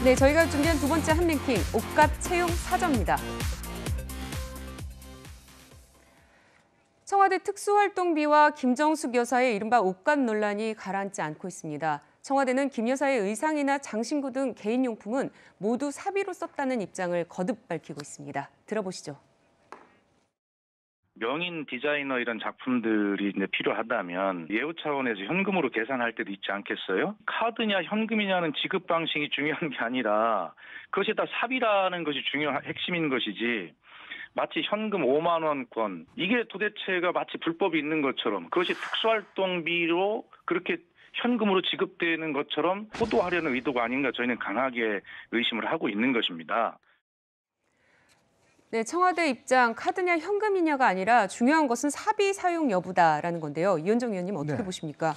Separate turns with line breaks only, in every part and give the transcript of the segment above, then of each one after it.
네, 저희가 준비한 두 번째 핫랭킹, 옷값 채용 사정입니다. 청와대 특수활동비와 김정숙 여사의 이른바 옷값 논란이 가라앉지 않고 있습니다. 청와대는 김 여사의 의상이나 장신구 등 개인용품은 모두 사비로 썼다는 입장을 거듭 밝히고 있습니다. 들어보시죠.
명인 디자이너 이런 작품들이 이제 필요하다면 예우 차원에서 현금으로 계산할 때도 있지 않겠어요? 카드냐 현금이냐는 지급 방식이 중요한 게 아니라 그것이 다 사비라는 것이 중요한 핵심인 것이지 마치 현금 5만 원권 이게 도대체가 마치 불법이 있는 것처럼 그것이 특수활동비로 그렇게 현금으로 지급되는 것처럼 호도하려는 의도가 아닌가 저희는 강하게 의심을 하고 있는 것입니다.
네, 청와대 입장 카드냐 현금이냐가 아니라 중요한 것은 사비 사용 여부다라는 건데요. 이현정 의원님 어떻게 보십니까?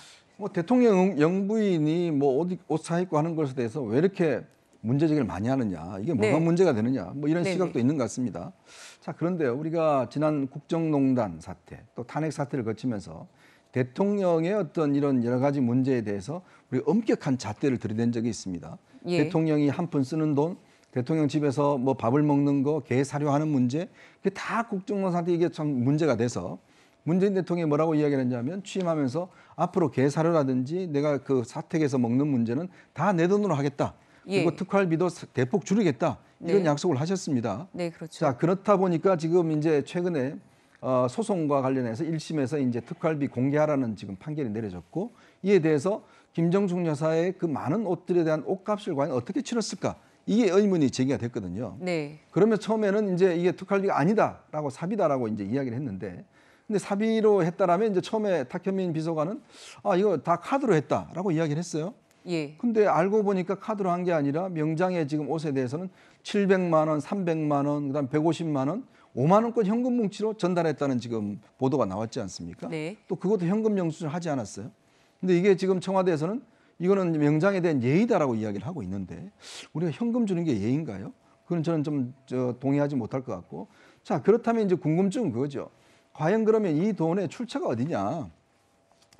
대통령 영부인이 옷 사입고 하는 것에 대해서 왜 이렇게 문제제기를 많이 하느냐, 이게 뭐가 문제가 되느냐, 이런 시각도 있는 것 같습니다. 자, 그런데 우리가 지난 국정농단 사태, 또 탄핵 사태를 거치면서 대통령의 어떤 이런 여러 가지 문제에 대해서 우리 엄격한 잣대를 들이댄 적이 있습니다. 대통령이 한 푼 쓰는 돈, 대통령 집에서 밥을 먹는 거, 개 사료하는 문제, 그게 다 국정농단 사태 이게 참 문제가 돼서 문재인 대통령이 뭐라고 이야기했냐면 취임하면서 앞으로 개 사료라든지 내가 그 사택에서 먹는 문제는 다 내 돈으로 하겠다. 그리고 특활비도 대폭 줄이겠다. 이런 약속을 하셨습니다.
네, 그렇죠.
자, 그렇다 보니까 지금 이제 최근에 소송과 관련해서 1심에서 이제 특활비 공개하라는 지금 판결이 내려졌고 이에 대해서 김정숙 여사의 그 많은 옷들에 대한 옷값을 과연 어떻게 치렀을까? 이게 의문이 제기가 됐거든요.
네.
그러면 처음에는 이제 이게 특활비가 아니다라고 사비다라고 이제 이야기를 했는데 근데 사비로 했다라면 이제 처음에 탁현민 비서관은 이거 다 카드로 했다라고 이야기를 했어요. 근데 알고 보니까 카드로 한 게 아니라 명장의 지금 옷에 대해서는 700만 원, 300만 원, 그다음 150만 원, 5만 원권 현금 뭉치로 전달했다는 지금 보도가 나왔지 않습니까? 또 그것도 현금 영수증을 하지 않았어요. 근데 이게 지금 청와대에서는 이거는 명장에 대한 예의다라고 이야기를 하고 있는데 우리가 현금 주는 게 예의인가요? 그건 저는 좀 동의하지 못할 것 같고. 자, 그렇다면 이제 궁금증은 그거죠. 과연 그러면 이 돈의 출처가 어디냐?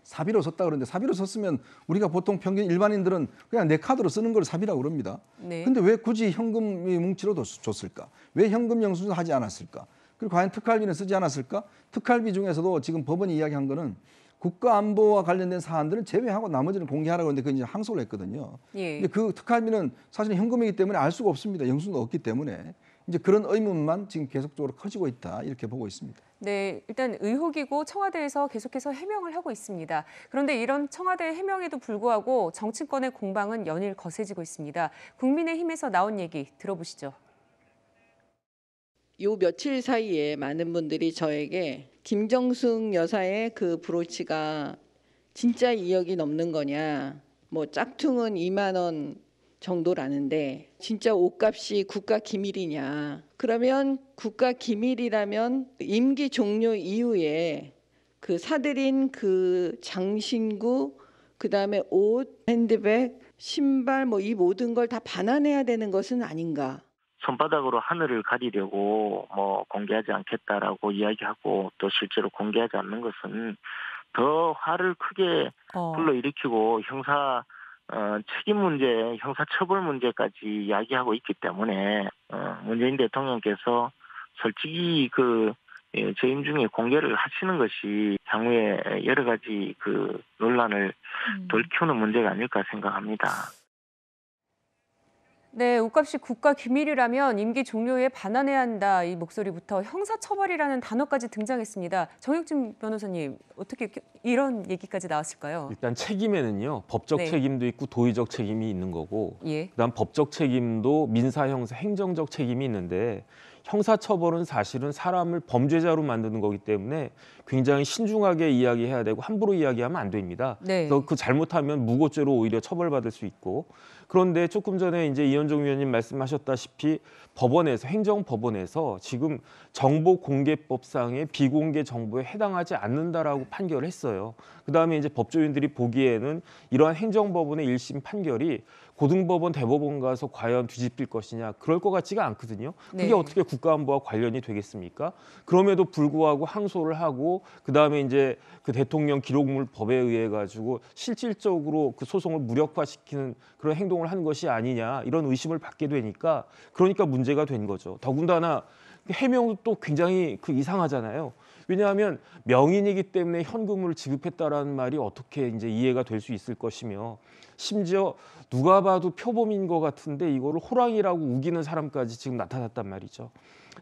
사비로 썼다 그러는데 사비로 썼으면 우리가 보통 평균 일반인들은 그냥 내 카드로 쓰는 걸 사비라고 그럽니다. 근데 왜 굳이 현금이 뭉치로 줬을까? 왜 현금 영수증을 하지 않았을까? 그리고 과연 특활비는 쓰지 않았을까? 특활비 중에서도 지금 법원이 이야기한 거는 국가안보와 관련된 사안들은 제외하고 나머지는 공개하라고 했는데 그건 이제 항소를 했거든요. 근데 그 특활비는 사실은 현금이기 때문에 알 수가 없습니다. 영수증도 없기 때문에. 이제 그런 의문만 지금 계속적으로 커지고 있다 이렇게 보고 있습니다.
네, 일단 의혹이고 청와대에서 계속해서 해명을 하고 있습니다. 그런데 이런 청와대 해명에도 불구하고 정치권의 공방은 연일 거세지고 있습니다. 국민의힘에서 나온 얘기 들어보시죠.
요 며칠 사이에 많은 분들이 저에게 김정숙 여사의 그 브로치가 진짜 2억이 넘는 거냐, 짝퉁은 2만 원 정도라는데 진짜 옷값이 국가 기밀이냐. 그러면 국가 기밀이라면 임기 종료 이후에 그 사들인 그 장신구, 그다음에 옷, 핸드백, 신발 이 모든 걸 다 반환해야 되는 것은 아닌가.
손바닥으로 하늘을 가리려고 공개하지 않겠다라고 이야기하고 또 실제로 공개하지 않는 것은 더 화를 크게 불러일으키고 형사 책임 문제, 형사처벌 문제까지 이야기하고 있기 때문에 문재인 대통령께서 솔직히 재임 중에 공개를 하시는 것이 향후에 여러 가지 논란을 덜 키우는 문제가 아닐까 생각합니다.
네, 옷값이 국가 기밀이라면 임기 종료에 반환해야 한다. 이 목소리부터 형사처벌이라는 단어까지 등장했습니다. 정혁진 변호사님, 어떻게 이런 얘기까지 나왔을까요?
일단 책임에는요, 법적 책임도 있고 도의적 책임이 있는 거고 그다음 법적 책임도 민사, 형사, 행정적 책임이 있는데 형사처벌은 사실은 사람을 범죄자로 만드는 거기 때문에 굉장히 신중하게 이야기해야 되고 함부로 이야기하면 안 됩니다. 그래서 그 잘못하면 무고죄로 오히려 처벌받을 수 있고 그런데 조금 전에 이제 이현정 위원님 말씀하셨다시피 법원에서 행정법원에서 지금 정보공개법상의 비공개 정보에 해당하지 않는다라고 판결을 했어요. 그다음에 이제 법조인들이 보기에는 이러한 행정법원의 1심 판결이 고등법원, 대법원 가서 과연 뒤집힐 것이냐 그럴 것 같지가 않거든요. 그게
네.
어떻게 국가안보와 관련이 되겠습니까? 그럼에도 불구하고 항소를 하고 그다음에 이제 그 대통령 기록물 법에 의해 가지고 실질적으로 그 소송을 무력화시키는 그런 행동을 한 것이 아니냐 이런 의심을 받게 되니까 그러니까 문제가 된 거죠. 더군다나 해명도 또 굉장히 이상하잖아요. 왜냐하면 명인이기 때문에 현금을 지급했다라는 말이 어떻게 이제 이해가 될 수 있을 것이며 심지어 누가 봐도 표범인 것 같은데 이거를 호랑이라고 우기는 사람까지 지금 나타났단 말이죠.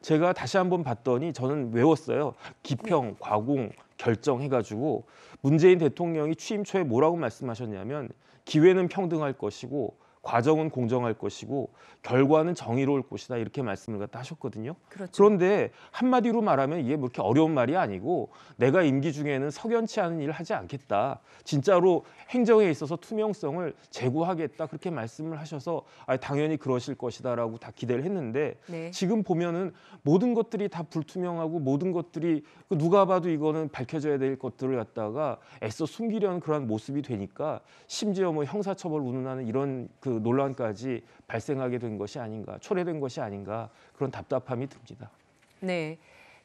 제가 다시 한번 봤더니 저는 외웠어요. 기평, 과공, 결정 해가지고 문재인 대통령이 취임 초에 뭐라고 말씀하셨냐면 기회는 평등할 것이고 과정은 공정할 것이고 결과는 정의로울 것이다 이렇게 말씀을 갖다 하셨거든요.
그렇죠.
그런데 한마디로 말하면 이게 뭐 이렇게 어려운 말이 아니고 내가 임기 중에는 석연치 않은 일을 하지 않겠다. 진짜로 행정에 있어서 투명성을 제고하겠다 그렇게 말씀을 하셔서 당연히 그러실 것이다라고 다 기대를 했는데
네.
지금 보면은 모든 것들이 다 불투명하고 모든 것들이 누가 봐도 이거는 밝혀져야 될 것들을 갖다가 애써 숨기려는 그런 모습이 되니까 심지어 뭐 형사처벌 운운하는 이런 논란까지 발생하게 된 것이 아닌가, 초래된 것이 아닌가 그런 답답함이 듭니다.
네,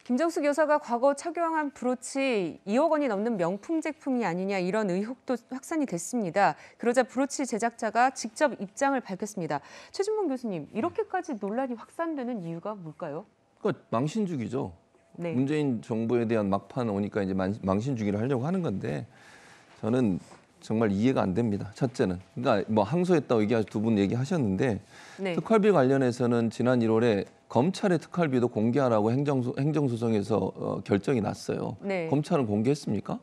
김정숙 여사가 과거 착용한 브로치 2억 원이 넘는 명품 제품이 아니냐 이런 의혹도 확산이 됐습니다. 그러자 브로치 제작자가 직접 입장을 밝혔습니다. 최진봉 교수님, 이렇게까지 논란이 확산되는 이유가 뭘까요?
그러니까 망신주기죠.
네.
문재인 정부에 대한 막판 오니까 이제 망신주기를 하려고 하는 건데 저는 정말 이해가 안 됩니다. 첫째는 그러니까 뭐 항소했다고 두 분 얘기하셨는데
네.
특활비 관련해서는 지난 1월에 검찰의 특활비도 공개하라고 행정소송에서 결정이 났어요.
네.
검찰은 공개했습니까?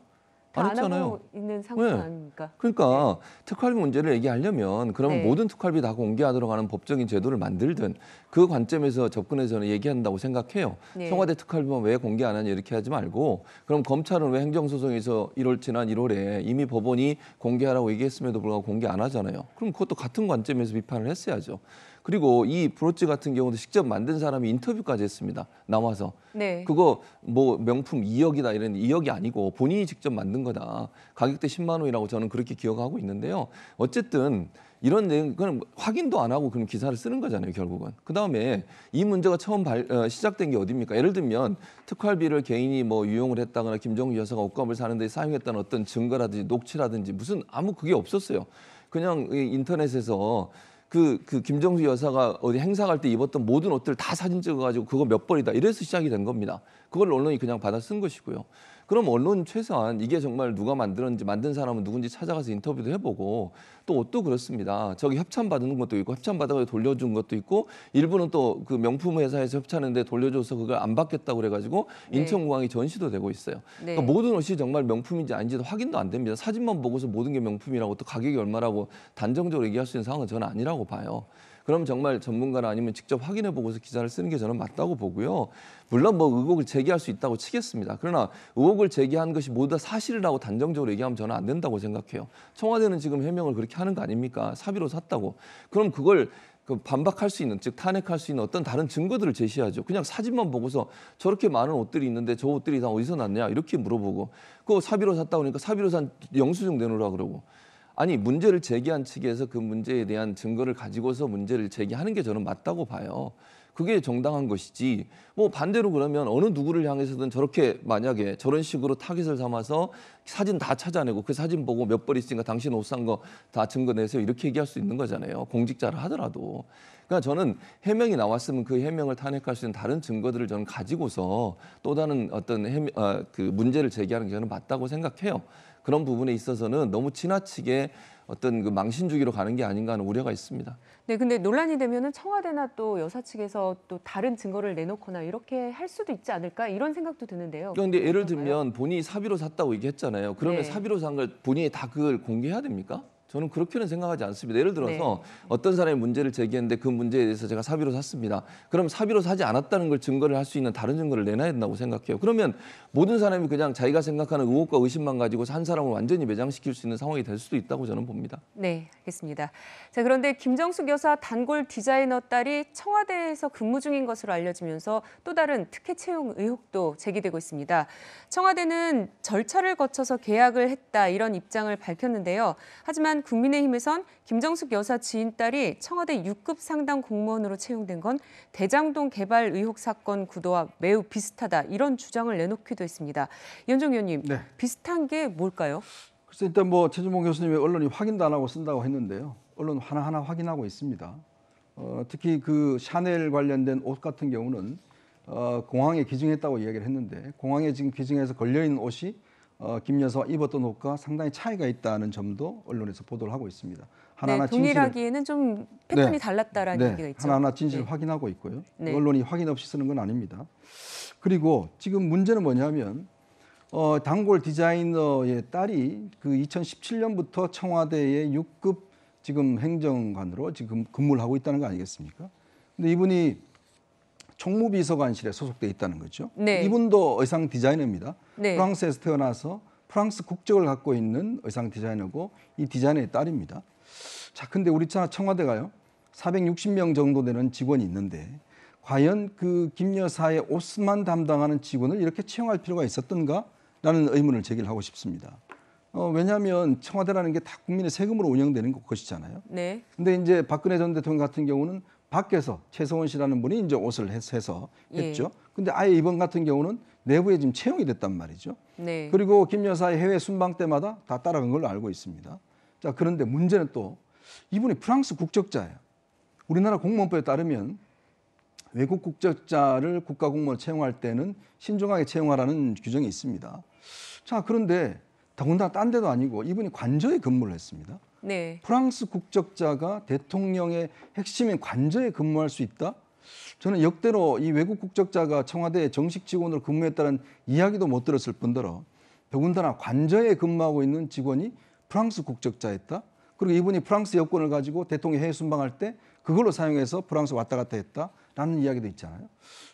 다
안 했잖아요.
안 하고 있는 상황
네.
아닙니까?
그러니까 특활비 문제를 얘기하려면 그러면
네.
모든 특활비 다 공개하도록 하는 법적인 제도를 만들든 그 관점에서 접근해서는 얘기한다고 생각해요.
네.
청와대 특활비만 왜 공개 안 하냐 이렇게 하지 말고 그럼 검찰은 왜 행정소송에서 지난 1월에 이미 법원이 공개하라고 얘기했음에도 불구하고 공개 안 하잖아요. 그럼 그것도 같은 관점에서 비판을 했어야죠. 그리고 이 브로치 같은 경우도 직접 만든 사람이 인터뷰까지 했습니다. 나와서.
네.
그거 뭐 명품 2억이다 이런 2억이 아니고 본인이 직접 만든 거다. 가격대 10만 원이라고 저는 그렇게 기억하고 있는데요. 어쨌든 이런 내용은 확인도 안 하고 그럼 기사를 쓰는 거잖아요, 결국은. 그다음에 이 문제가 처음 시작된 게 어디입니까? 예를 들면 특활비를 개인이 뭐 유용을 했다거나 김정숙 여사가 옷값을 사는 데 사용했다는 어떤 증거라든지 녹취라든지 무슨 아무 그게 없었어요. 그냥 인터넷에서 그 김정숙 여사가 어디 행사 갈 때 입었던 모든 옷들 다 사진 찍어가지고 그거 몇 벌이다 이래서 시작이 된 겁니다. 그걸 언론이 그냥 받아 쓴 것이고요. 그럼 언론 최소한 이게 정말 누가 만들었는지 만든 사람은 누군지 찾아가서 인터뷰도 해보고 또 옷도 그렇습니다. 저기 협찬 받는 것도 있고 협찬 받아서 돌려준 것도 있고 일부는 또 그 명품 회사에서 협찬했는데 돌려줘서 그걸 안 받겠다고 그래가지고
네.
인천공항이 전시도 되고 있어요.
네.
그러니까 모든 옷이 정말 명품인지 아닌지도 확인도 안 됩니다. 사진만 보고서 모든 게 명품이라고 또 가격이 얼마라고 단정적으로 얘기할 수 있는 상황은 저는 아니라고 봐요. 그럼 정말 전문가나 아니면 직접 확인해 보고서 기사를 쓰는 게 저는 맞다고 보고요. 물론 뭐 의혹을 제기할 수 있다고 치겠습니다. 그러나 의혹을 제기한 것이 모두 다 사실이라고 단정적으로 얘기하면 저는 안 된다고 생각해요. 청와대는 지금 해명을 그렇게 하는 거 아닙니까? 사비로 샀다고. 그럼 그걸 반박할 수 있는, 즉 탄핵할 수 있는 어떤 다른 증거들을 제시하죠. 그냥 사진만 보고서 저렇게 많은 옷들이 있는데 저 옷들이 다 어디서 났냐 이렇게 물어보고 그거 사비로 샀다고 하니까 사비로 산 영수증 내놓으라 그러고 아니 문제를 제기한 측에서 그 문제에 대한 증거를 가지고서 문제를 제기하는 게 저는 맞다고 봐요. 그게 정당한 것이지 뭐 반대로 그러면 어느 누구를 향해서든 저렇게 만약에 저런 식으로 타깃을 삼아서 사진 다 찾아내고 그 사진 보고 몇 벌 있으니까 당신 옷 산 거 다 증거 내세요 이렇게 얘기할 수 있는 거잖아요. 공직자를 하더라도. 그러니까 저는 해명이 나왔으면 그 해명을 탄핵할 수 있는 다른 증거들을 저는 가지고서 또 다른 어떤 그 문제를 제기하는 게 저는 맞다고 생각해요. 그런 부분에 있어서는 너무 지나치게 어떤 그 망신주기로 가는 게 아닌가 하는 우려가 있습니다.
네, 근데 논란이 되면은 청와대나 또 여사 측에서 또 다른 증거를 내놓거나 이렇게 할 수도 있지 않을까 이런 생각도 드는데요.
그런데 예를 들면 본인이 사비로 샀다고 얘기했잖아요. 그러면
네.
사비로 산 걸 본인이 다 그걸 공개해야 됩니까? 저는 그렇게는 생각하지 않습니다. 예를 들어서
네.
어떤 사람이 문제를 제기했는데 그 문제에 대해서 제가 사비로 샀습니다. 그럼 사비로 사지 않았다는 걸 증거를 할 수 있는 다른 증거를 내놔야 된다고 생각해요. 그러면 모든 사람이 그냥 자기가 생각하는 의혹과 의심만 가지고 한 사람을 완전히 매장시킬 수 있는 상황이 될 수도 있다고 저는 봅니다.
네, 알겠습니다. 자, 그런데 김정숙 여사 단골 디자이너 딸이 청와대에서 근무 중인 것으로 알려지면서 또 다른 특혜 채용 의혹도 제기되고 있습니다. 청와대는 절차를 거쳐서 계약을 했다 이런 입장을 밝혔는데요. 하지만 하지만 국민의힘에선 김정숙 여사 지인 딸이 청와대 6급 상당 공무원으로 채용된 건 대장동 개발 의혹 사건 구도와 매우 비슷하다 이런 주장을 내놓기도 했습니다. 이현정 의원님,
네.
비슷한 게 뭘까요?
그래서 일단 뭐 최준봉 교수님이 언론이 확인도 안 하고 쓴다고 했는데요. 언론 하나하나 확인하고 있습니다. 특히 그 샤넬 관련된 옷 같은 경우는 공항에 기증했다고 이야기를 했는데 공항에 지금 기증해서 걸려있는 옷이 김 여사가 입었던 옷과 상당히 차이가 있다는 점도 언론에서 보도를 하고 있습니다. 하나하나
네, 동일하기에는 좀 패턴이
네.
달랐다라는
네,
얘기가 있죠.
하나하나 진실을
네.
확인하고 있고요.
네.
언론이 확인 없이 쓰는 건 아닙니다. 그리고 지금 문제는 뭐냐면 단골 디자이너의 딸이 그 2017년부터 청와대의 6급 지금 행정관으로 지금 근무를 하고 있다는 거 아니겠습니까? 근데 이분이 총무비서관실에 소속돼 있다는 거죠.
네.
이분도 의상 디자이너입니다.
네.
프랑스에서 태어나서 프랑스 국적을 갖고 있는 의상 디자이너고 이 디자이너의 딸입니다. 자, 근데 우리 청와대가요 460명 정도 되는 직원이 있는데 과연 그 김 여사의 옷만 담당하는 직원을 이렇게 채용할 필요가 있었던가라는 의문을 제기하고 싶습니다. 왜냐하면 청와대라는 게 다 국민의 세금으로 운영되는 것이잖아요.
네.
근데 이제 박근혜 전 대통령 같은 경우는 밖에서 최서원 씨라는 분이 이제 옷을 해서 했죠.
예.
근데 아예 이번 같은 경우는 내부에 지금 채용이 됐단 말이죠.
네.
그리고 김 여사의 해외 순방 때마다 다 따라간 걸로 알고 있습니다. 자, 그런데 문제는 또 이분이 프랑스 국적자예요. 우리나라 공무원법에 따르면 외국 국적자를 국가공무원 채용할 때는 신중하게 채용하라는 규정이 있습니다. 자, 그런데 더군다나 딴 데도 아니고 이분이 관저에 근무를 했습니다.
네.
프랑스 국적자가 대통령의 핵심인 관저에 근무할 수 있다? 저는 역대로 이 외국 국적자가 청와대 정식 직원으로 근무했다는 이야기도 못 들었을 뿐더러 더군다나 관저에 근무하고 있는 직원이 프랑스 국적자였다? 그리고 이분이 프랑스 여권을 가지고 대통령 해외 순방할 때 그걸로 사용해서 프랑스 왔다 갔다 했다라는 이야기도 있잖아요.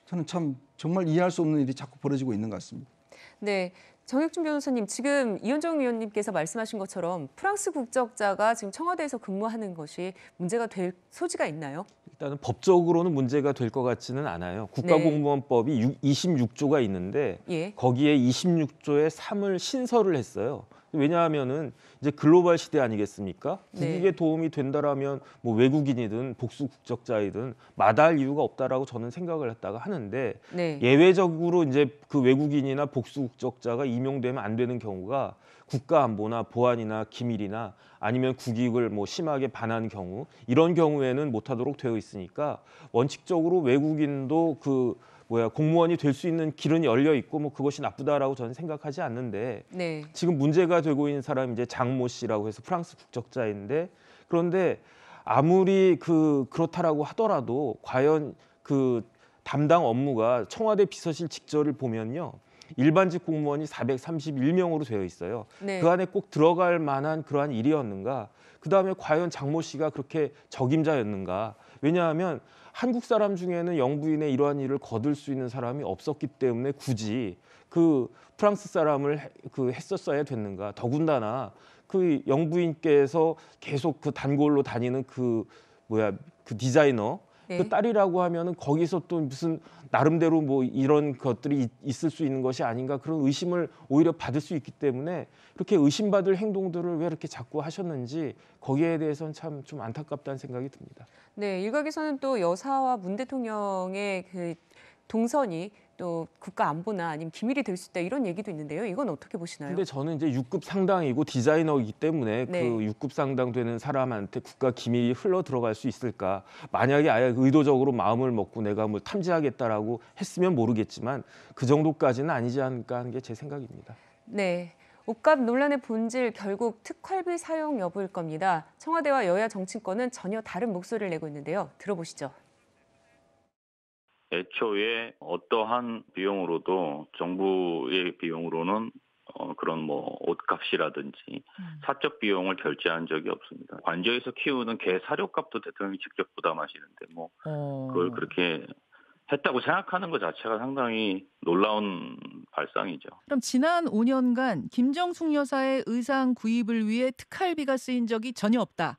저는 참 정말 이해할 수 없는 일이 자꾸 벌어지고 있는 것 같습니다.
네. 정혁준 변호사님, 지금 이현정 의원님께서 말씀하신 것처럼 프랑스 국적자가 지금 청와대에서 근무하는 것이 문제가 될 소지가 있나요?
일단은 법적으로는 문제가 될 것 같지는 않아요. 국가공무원법이 26조가 있는데
예.
거기에 26조에 3을 신설을 했어요. 왜냐하면은 이제 글로벌 시대 아니겠습니까?
네.
국익에 도움이 된다라면 뭐 외국인이든 복수 국적자이든 마다할 이유가 없다라고 저는 생각을 했다가 하는데
네.
예외적으로 이제 그 외국인이나 복수 국적자가 임용되면 안 되는 경우가 국가 안보나 보안이나 기밀이나 아니면 국익을 뭐 심하게 반하는 경우 이런 경우에는 못하도록 되어 있으니까 원칙적으로 외국인도 공무원이 될 수 있는 길은 열려 있고 뭐 그것이 나쁘다라고 저는 생각하지 않는데
네.
지금 문제가 되고 있는 사람이 이제 장모 씨라고 해서 프랑스 국적자인데 그런데 아무리 그렇다라고 하더라도 과연 그 담당 업무가 청와대 비서실 직절을 보면요. 일반직 공무원이 431명으로 되어 있어요.
네.
그 안에 꼭 들어갈 만한 그러한 일이었는가? 그다음에 과연 장모 씨가 그렇게 적임자였는가? 왜냐하면 한국 사람 중에는 영부인의 이러한 일을 거둘 수 있는 사람이 없었기 때문에 굳이 그 프랑스 사람을 했었어야 됐는가? 더군다나 그 영부인께서 계속 그 단골로 다니는 그 디자이너
네.
그 딸이라고 하면은 거기서 또 무슨 나름대로 뭐 이런 것들이 있을 수 있는 것이 아닌가 그런 의심을 오히려 받을 수 있기 때문에 그렇게 의심받을 행동들을 왜 이렇게 자꾸 하셨는지 거기에 대해서는 참 좀 안타깝다는 생각이 듭니다.
네, 일각에서는 또 여사와 문 대통령의 그 동선이 또 국가 안보나 아니면 기밀이 될 수 있다 이런 얘기도 있는데요. 이건 어떻게 보시나요?
근데 저는 이제 6급 상당이고 디자이너이기 때문에
네.
그 6급 상당 되는 사람한테 국가 기밀이 흘러 들어갈 수 있을까? 만약에 아예 의도적으로 마음을 먹고 내가 뭘 탐지하겠다라고 했으면 모르겠지만 그 정도까지는 아니지 않을까 하는 게 제 생각입니다.
네. 옷값 논란의 본질 결국 특활비 사용 여부일 겁니다. 청와대와 여야 정치권은 전혀 다른 목소리를 내고 있는데요. 들어보시죠.
애초에 어떠한 비용으로도 정부의 비용으로는 그런 뭐 옷값이라든지 사적 비용을 결제한 적이 없습니다. 관저에서 키우는 개 사료값도 대통령이 직접 부담하시는데 뭐 그걸 그렇게 했다고 생각하는 것 자체가 상당히 놀라운 발상이죠.
그럼 지난 5년간 김정숙 여사의 의상 구입을 위해 특활비가 쓰인 적이 전혀 없다.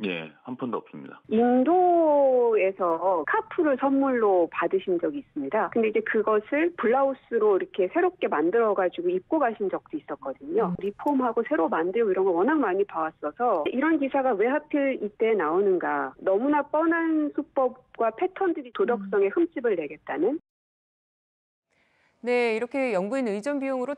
예, 한 푼도 없습니다.
인도에서 스카프를 선물로 받으신 적이 있습니다. 근데 이제 그것을 블라우스로 이렇게 새롭게 만들어가지고 입고 가신 적도 있었거든요. 리폼하고 새로 만들고 이런 걸 워낙 많이 봐왔어서 이런 기사가 왜 하필 이때 나오는가. 너무나 뻔한 수법과 패턴들이 도덕성에 흠집을 내겠다는.
네, 이렇게 영부인 의전 비용으로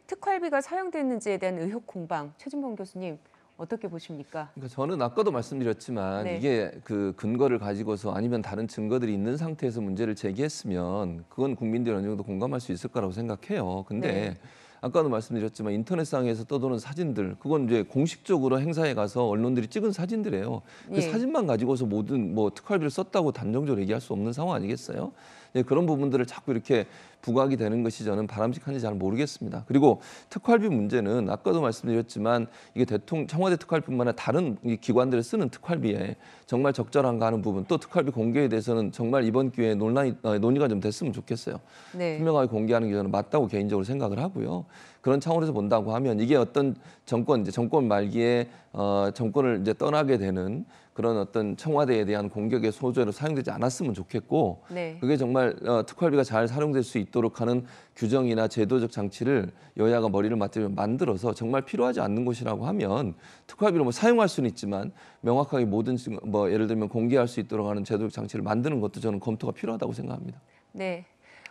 특활비가 사용됐는지에 대한 의혹 공방, 최진봉 교수님. 어떻게 보십니까?
그러니까 저는 아까도 말씀드렸지만
네.
이게 그 근거를 가지고서 아니면 다른 증거들이 있는 상태에서 문제를 제기했으면 그건 국민들이 어느 정도 공감할 수 있을 거라고 생각해요. 근데
네.
아까도 말씀드렸지만 인터넷상에서 떠도는 사진들 그건 이제 공식적으로 행사에 가서 언론들이 찍은 사진들이에요. 그
예.
사진만 가지고서 모든 뭐 특활비를 썼다고 단정적으로 얘기할 수 없는 상황 아니겠어요? 네, 그런 부분들을 자꾸 이렇게 부각이 되는 것이 저는 바람직한지 잘 모르겠습니다. 그리고 특활비 문제는 아까도 말씀드렸지만 이게 청와대 특활비뿐만 아니라 다른 기관들을 쓰는 특활비에 정말 적절한가 하는 부분 또 특활비 공개에 대해서는 정말 이번 기회에 논의가 좀 됐으면 좋겠어요.
네.
투명하게 공개하는 게 저는 맞다고 개인적으로 생각을 하고요. 그런 차원에서 본다고 하면 이게 어떤 정권 말기에 정권을 이제 떠나게 되는 그런 어떤 청와대에 대한 공격의 소재로 사용되지 않았으면 좋겠고
네.
그게 정말 특활비가 잘 활용될 수 있도록 하는 규정이나 제도적 장치를 여야가 머리를 맞대며 만들어서 정말 필요하지 않는 곳이라고 하면 특활비를 뭐 사용할 수는 있지만 명확하게 모든 뭐 예를 들면 공개할 수 있도록 하는 제도적 장치를 만드는 것도 저는 검토가 필요하다고 생각합니다.
네.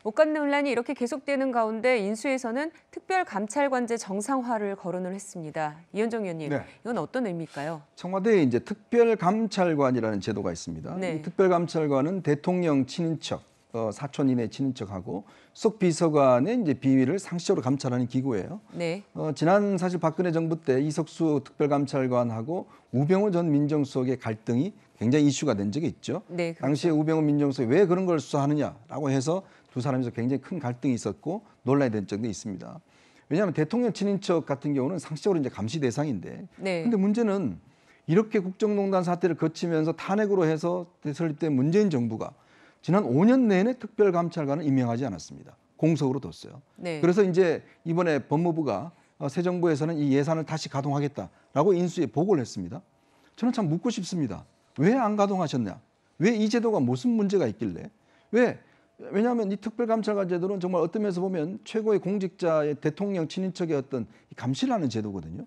옷감 논란이 이렇게 계속되는 가운데 인수에서는 특별감찰관제 정상화를 거론을 했습니다. 이현정 의원님,
네.
이건 어떤 의미일까요?
청와대에 이제 특별감찰관이라는 제도가 있습니다.
네.
이 특별감찰관은 대통령 친인척, 사촌 이내 친인척하고 수석 비서관의 이제 비위를 상시적으로 감찰하는 기구예요.
네.
지난 사실 박근혜 정부 때 이석수 특별감찰관하고 우병우 전 민정수석의 갈등이 굉장히 이슈가 된 적이 있죠.
네, 그렇죠.
당시에 우병우 민정수석이 왜 그런 걸 수사하느냐라고 해서 두 사람에서 굉장히 큰 갈등이 있었고 논란이 된 적도 있습니다. 왜냐하면 대통령 친인척 같은 경우는 상식적으로 이제 감시 대상인데,
네.
근데 문제는 이렇게 국정농단 사태를 거치면서 탄핵으로 해서 설립된 문재인 정부가 지난 5년 내내 특별감찰관을 임명하지 않았습니다. 공석으로 뒀어요.
네.
그래서 이제 이번에 법무부가 새 정부에서는 이 예산을 다시 가동하겠다라고 인수에 보고를 했습니다. 저는 참 묻고 싶습니다. 왜 안 가동하셨냐? 왜 이 제도가 무슨 문제가 있길래? 왜냐하면 이 특별감찰관 제도는 정말 어떤 면에서 보면 최고의 공직자의 대통령 친인척의 어떤 감시를 하는 제도거든요.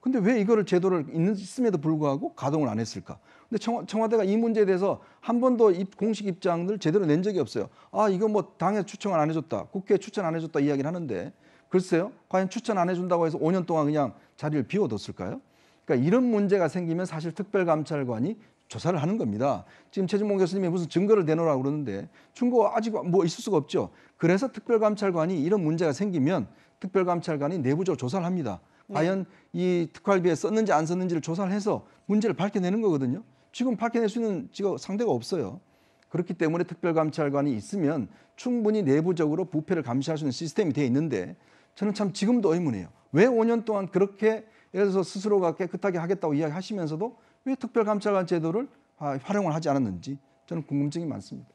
근데 왜 이거를 제도를 있음에도 불구하고 가동을 안 했을까? 근데 청와대가 이 문제에 대해서 한 번도 공식 입장을 제대로 낸 적이 없어요. 이거 뭐 당에 추천을 안 해줬다, 국회에 추천 안 해줬다 이야기를 하는데 글쎄요, 과연 추천 안 해준다고 해서 5년 동안 그냥 자리를 비워뒀을까요? 그러니까 이런 문제가 생기면 사실 특별감찰관이 조사를 하는 겁니다. 지금 최진봉 교수님이 무슨 증거를 내놓으라고 그러는데 증거 아직 뭐 있을 수가 없죠. 그래서 특별감찰관이 이런 문제가 생기면 특별감찰관이 내부적으로 조사를 합니다. 과연 이 특활비에 썼는지 안 썼는지를 조사를 해서 문제를 밝혀내는 거거든요. 지금 밝혀낼 수 있는 상대가 없어요. 그렇기 때문에 특별감찰관이 있으면 충분히 내부적으로 부패를 감시할 수 있는 시스템이 되어 있는데 저는 참 지금도 의문이에요. 왜 5년 동안 그렇게 예를 들어서 스스로가 깨끗하게 하겠다고 이야기하시면서도 왜 특별감찰관 제도를 활용을 하지 않았는지 저는 궁금증이 많습니다.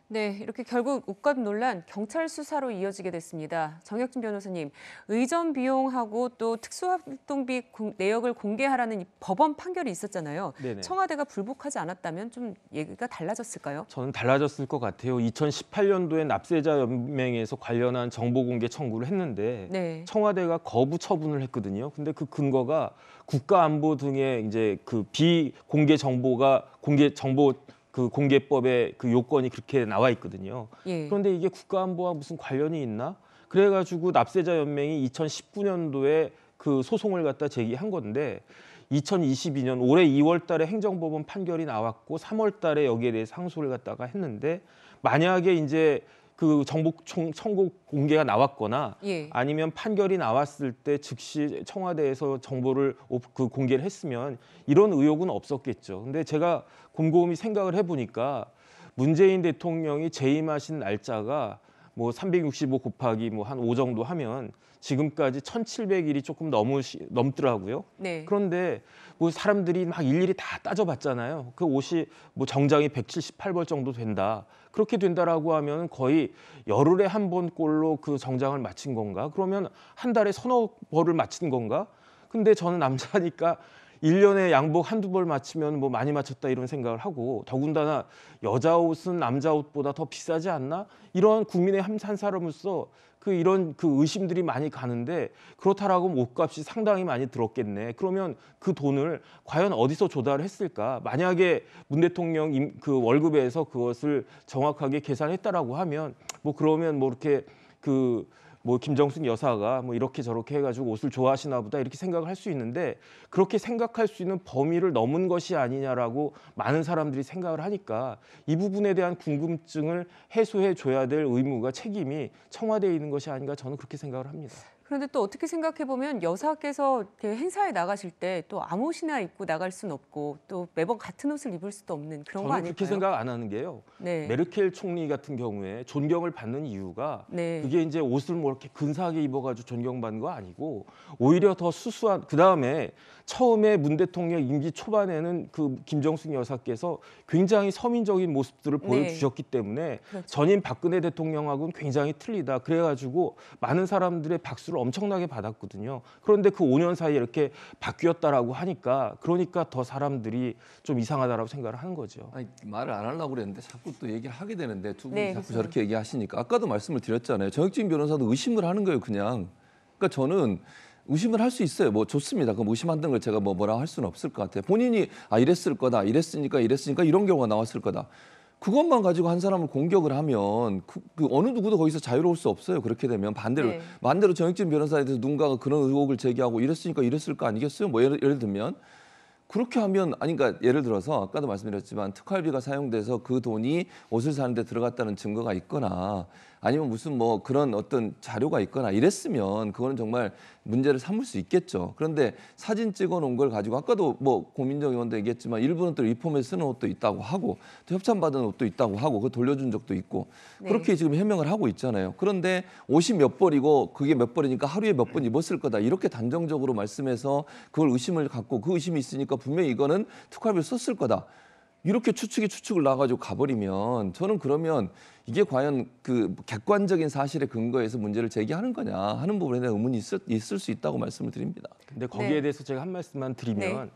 네, 이렇게 결국 옷감 논란 경찰 수사로 이어지게 됐습니다. 정혁진 변호사님, 의전 비용하고 또 특수활동비 내역을 공개하라는 법원 판결이 있었잖아요.
네네.
청와대가 불복하지 않았다면 좀 얘기가 달라졌을까요?
저는 달라졌을 것 같아요. 2018년도에 납세자 연맹에서 관련한 정보 공개 청구를 했는데
네.
청와대가 거부 처분을 했거든요. 근데 그 근거가 국가안보 등의 이제 그 비공개 정보가 그 공개법의 그 요건이 그렇게 나와 있거든요.
예.
그런데 이게 국가안보와 무슨 관련이 있나? 그래가지고 납세자 연맹이 2019년도에 그 소송을 갖다 제기한 건데 2022년 올해 2월 달에 행정법원 판결이 나왔고 3월 달에 여기에 대해 상소를 갖다가 했는데 만약에 이제 그 정보 청구 공개가 나왔거나
예.
아니면 판결이 나왔을 때 즉시 청와대에서 정보를 그 공개를 했으면 이런 의혹은 없었겠죠. 근데 제가 곰곰이 생각을 해보니까 문재인 대통령이 재임하신 날짜가 뭐 365 곱하기 뭐 한 5 정도 하면 지금까지 1700일이 조금 넘더라고요.
네.
그런데 뭐 사람들이 막 일일이 다 따져봤잖아요. 그 옷이 뭐 정장이 178벌 정도 된다. 그렇게 된다라고 하면 거의 열흘에 한 번 꼴로 그 정장을 맞춘 건가? 그러면 한 달에 서너 벌을 맞춘 건가? 근데 저는 남자니까 1년에 양복 한두 벌 맞추면 뭐 많이 맞췄다 이런 생각을 하고 더군다나 여자 옷은 남자 옷보다 더 비싸지 않나? 이런 국민의 한 사람으로서 이런 의심들이 많이 가는데 그렇다라고 옷값이 상당히 많이 들었겠네. 그러면 그 돈을 과연 어디서 조달했을까? 만약에 문 대통령 그 월급에서 그것을 정확하게 계산했다라고 하면 뭐 그러면 뭐 이렇게 뭐 김정숙 여사가 뭐 이렇게 저렇게 해가지고 옷을 좋아하시나 보다 이렇게 생각을 할 수 있는데 그렇게 생각할 수 있는 범위를 넘은 것이 아니냐라고 많은 사람들이 생각을 하니까 이 부분에 대한 궁금증을 해소해 줘야 될 의무가 책임이 청와대에 있는 것이 아닌가 저는 그렇게 생각을 합니다.
그런데 또 어떻게 생각해 보면 여사께서 행사에 나가실 때 또 아무 옷이나 입고 나갈 수는 없고 또 매번 같은 옷을 입을 수도 없는 그런 거 아닐까요?
저는 그렇게 생각 안 하는 게요. 네. 메르켈 총리 같은 경우에 존경을 받는 이유가 네. 그게 이제 옷을 뭐 이렇게 근사하게 입어가지고 존경받는 거 아니고 오히려 더 수수한 그다음에 처음에 문 대통령 임기 초반에는 그 김정숙 여사께서 굉장히 서민적인 모습들을 보여주셨기 때문에 그렇죠. 전임 박근혜 대통령하고는 굉장히 틀리다. 그래가지고 많은 사람들의 박수를 엄청나게 받았거든요. 그런데 그 5년 사이에 이렇게 바뀌었다라고 하니까 그러니까 더 사람들이 좀 이상하다라고 생각을 하는 거죠.
아니, 말을 안 하려고 그랬는데 자꾸 또 얘기를 하게 되는데 두 분이 자꾸 저렇게 얘기하시니까 아까도 말씀을 드렸잖아요. 정혁진 변호사도 의심을 하는 거예요, 그냥. 그러니까 저는 의심을 할 수 있어요. 뭐 좋습니다. 그럼 의심한다는 걸 제가 뭐라 할 수는 없을 것 같아요. 본인이 이랬을 거다, 이랬으니까 이런 경우가 나왔을 거다. 그것만 가지고 한 사람을 공격을 하면 그 어느 누구도 거기서 자유로울 수 없어요. 그렇게 되면 반대로 정혁진 변호사에 대해서 누군가가 그런 의혹을 제기하고 이랬으니까 이랬을 거 아니겠어요? 뭐 예를 들면 그렇게 하면 그러니까 예를 들어서 아까도 말씀드렸지만 특활비가 사용돼서 그 돈이 옷을 사는 데 들어갔다는 증거가 있거나 아니면 무슨 뭐 그런 어떤 자료가 있거나 이랬으면 그거는 정말 문제를 삼을 수 있겠죠. 그런데 사진 찍어놓은 걸 가지고 아까도 뭐 고민정 의원도 얘기했지만 일부는 또 리폼에 쓰는 옷도 있다고 하고 또 협찬받은 옷도 있다고 하고 그거 돌려준 적도 있고 그렇게 지금 해명을 하고 있잖아요. 그런데 옷이 몇 벌이고 그게 몇 벌이니까 하루에 몇 번 입었을 거다 이렇게 단정적으로 말씀해서 그걸 의심을 갖고 그 의심이 있으니까 분명히 이거는 특활비를 썼을 거다. 이렇게 추측을 놔가지고 가버리면 저는 그러면 이게 과연 그 객관적인 사실에 근거해서 문제를 제기하는 거냐 하는 부분에 대한 의문이 있을 수 있다고 말씀을 드립니다.
근데 거기에 대해서 제가 한 말씀만 드리면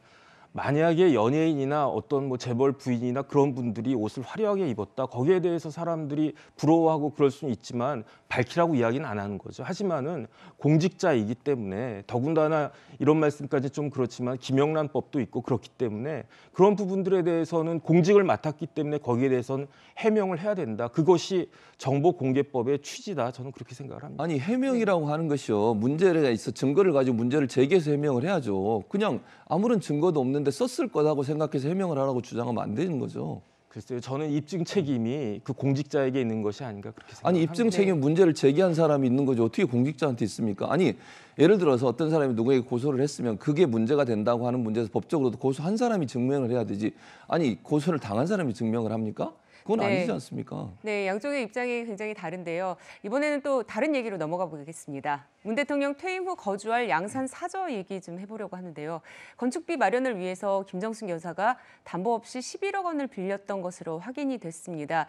만약에 연예인이나 어떤 뭐 재벌 부인이나 그런 분들이 옷을 화려하게 입었다. 거기에 대해서 사람들이 부러워하고 그럴 수는 있지만 밝히라고 이야기는 안 하는 거죠. 하지만은 공직자이기 때문에 더군다나 이런 말씀까지 좀 그렇지만 김영란법도 있고 그렇기 때문에 그런 부분들에 대해서는 공직을 맡았기 때문에 거기에 대해서는 해명을 해야 된다. 그것이 정보공개법의 취지다. 저는 그렇게 생각을 합니다.
아니 해명이라고 하는 것이요. 문제가 있어 증거를 가지고 문제를 제기해서 해명을 해야죠. 그냥 아무런 증거도 없는데 썼을 거라고 생각해서 해명을 하라고 주장하면 안 되는 거죠.
글쎄요. 저는 입증 책임이 그 공직자에게 있는 것이 아닌가 그렇게 생각합니다.
아니 입증 책임 문제를 제기한 사람이 있는 거죠. 어떻게 공직자한테 있습니까? 아니 예를 들어서 어떤 사람이 누구에게 고소를 했으면 그게 문제가 된다고 하는 문제에서 법적으로도 고소한 사람이 증명을 해야 되지. 아니 고소를 당한 사람이 증명을 합니까? 그건 아니지 않습니까?
네, 양쪽의 입장이 굉장히 다른데요. 이번에는 또 다른 얘기로 넘어가 보겠습니다. 문 대통령 퇴임 후 거주할 양산 사저 얘기 좀 해보려고 하는데요. 건축비 마련을 위해서 김정숙 여사가 담보 없이 11억 원을 빌렸던 것으로 확인이 됐습니다.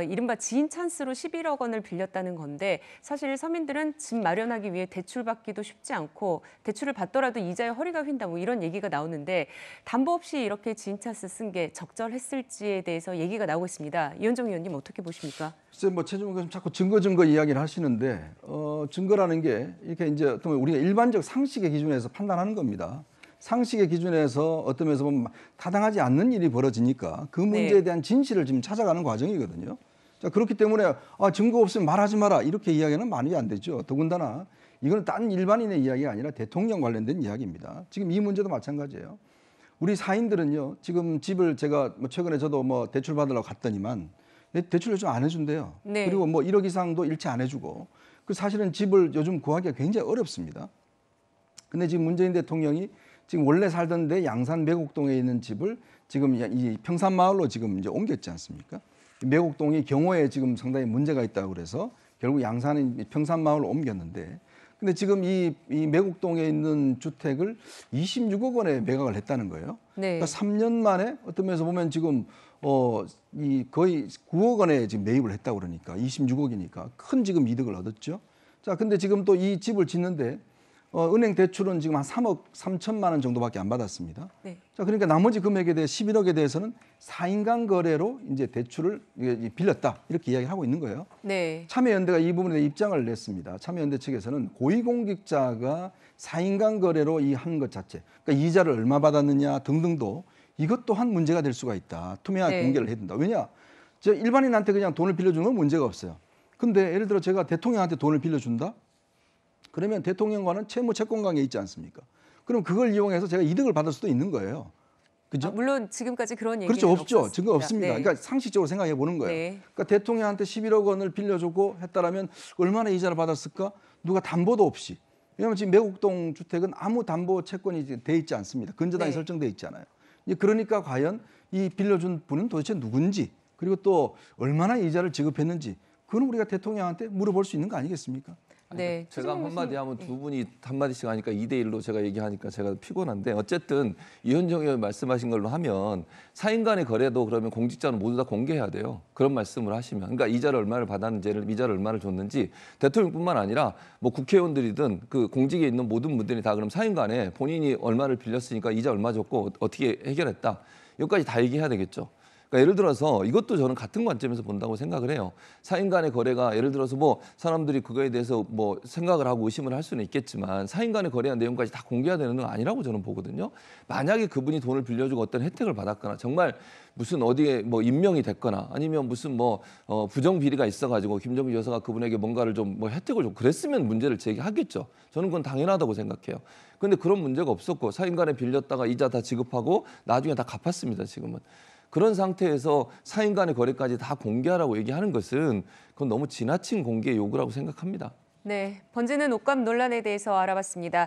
이른바 지인 찬스로 11억 원을 빌렸다는 건데 사실 서민들은 집 마련하기 위해 대출받기도 쉽지 않고 대출을 받더라도 이자에 허리가 휜다 뭐 이런 얘기가 나오는데 담보 없이 이렇게 지인 찬스 쓴 게 적절했을지에 대해서 얘기가 나오고 있습니다. 이현정 의원님 어떻게 보십니까?
글쎄 뭐 최종훈 교수님 자꾸 증거 이야기를 하시는데 증거라는 게 이렇게 이제 어떤 우리가 일반적 상식의 기준에서 판단하는 겁니다. 상식의 기준에서 어떤 면에서 보면 타당하지 않는 일이 벌어지니까 그 문제에 대한 진실을 지금 찾아가는 과정이거든요. 자, 그렇기 때문에 증거 없으면 말하지 마라 이렇게 이야기는 말이 안 되죠. 더군다나 이건 딴 일반인의 이야기가 아니라 대통령 관련된 이야기입니다. 지금 이 문제도 마찬가지예요. 우리 사인들은요. 지금 집을 제가 최근에 저도 대출 받으려고 갔더니만 대출을 좀 안 해준대요. 그리고 1억 이상도 일치 안 해주고 그 사실은 집을 요즘 구하기가 굉장히 어렵습니다. 근데 지금 문재인 대통령이 지금 원래 살던 데 양산 매곡동에 있는 집을 지금 이 평산마을로 지금 이제 옮겼지 않습니까? 매곡동이 경호에 지금 상당히 문제가 있다고 그래서 결국 양산인 평산마을로 옮겼는데 근데 지금 이 매곡동에 있는 주택을 26억 원에 매각을 했다는 거예요. 그러니까 3년 만에 어떤 면에서 보면 지금 이 거의 9억 원에 지금 매입을 했다고 그러니까 26억이니까 큰 지금 이득을 얻었죠. 자, 근데 지금 또 이 집을 짓는데 은행 대출은 지금 한 3억 3천만 원 정도밖에 안 받았습니다.
네.
자, 그러니까 나머지 금액에 대해 11억에 대해서는 4인간 거래로 이제 대출을 빌렸다 이렇게 이야기하고 있는 거예요.
네.
참여연대가 이 부분에 대해 입장을 냈습니다. 참여연대 측에서는 고위공직자가 4인간 거래로 이 한 것 자체, 그러니까 이자를 얼마 받았느냐 등등도 이것 또한 문제가 될 수가 있다. 투명하게 공개를 해야 된다. 왜냐? 저 일반인한테 그냥 돈을 빌려주는 건 문제가 없어요. 근데 예를 들어 제가 대통령한테 돈을 빌려준다? 그러면 대통령과는 채무 채권 관계에 있지 않습니까? 그럼 그걸 이용해서 제가 이득을 받을 수도 있는 거예요. 그죠?
물론 지금까지 그런 얘기는
그렇죠. 없죠.
없었습니다.
증거 없습니다.
네.
그러니까 상식적으로 생각해 보는 거예요.
네.
그러니까 대통령한테 11억 원을 빌려주고 했다라면 얼마나 이자를 받았을까? 누가 담보도 없이. 왜냐하면 지금 매곡동 주택은 아무 담보 채권이 돼 있지 않습니다. 근저당이 설정돼 있잖아요. 그러니까 과연 이 빌려준 분은 도대체 누군지, 그리고 또 얼마나 이자를 지급했는지, 그건 우리가 대통령한테 물어볼 수 있는 거 아니겠습니까?
네.
제가 한마디 하면 두 분이 한마디씩 하니까 2대1로 제가 얘기하니까 제가 피곤한데, 어쨌든 이현정 의원 말씀하신 걸로 하면 4인 간의 거래도 그러면 공직자는 모두 다 공개해야 돼요. 그런 말씀을 하시면. 그러니까 이자를 얼마를 받았는지를, 이자를 얼마를 줬는지, 대통령뿐만 아니라 뭐 국회의원들이든 그 공직에 있는 모든 분들이 다 그럼 4인 간에 본인이 얼마를 빌렸으니까 이자 얼마 줬고 어떻게 해결했다, 여기까지 다 얘기해야 되겠죠. 그러니까 예를 들어서 이것도 저는 같은 관점에서 본다고 생각을 해요. 4인 간의 거래가 예를 들어서 뭐 사람들이 그거에 대해서 뭐 생각을 하고 의심을 할 수는 있겠지만 4인 간의 거래한 내용까지 다 공개해야 되는 건 아니라고 저는 보거든요. 만약에 그분이 돈을 빌려주고 어떤 혜택을 받았거나 정말 무슨 어디에 뭐 임명이 됐거나 아니면 무슨 뭐 부정 비리가 있어가지고 김정규 여사가 그분에게 뭔가를 좀 뭐 혜택을 좀 그랬으면 문제를 제기하겠죠. 저는 그건 당연하다고 생각해요. 그런데 그런 문제가 없었고 4인 간에 빌렸다가 이자 다 지급하고 나중에 다 갚았습니다. 지금은. 그런 상태에서 4인 간의 거래까지 다 공개하라고 얘기하는 것은 그건 너무 지나친 공개 요구라고 생각합니다.
네, 번지는 옷값 논란에 대해서 알아봤습니다.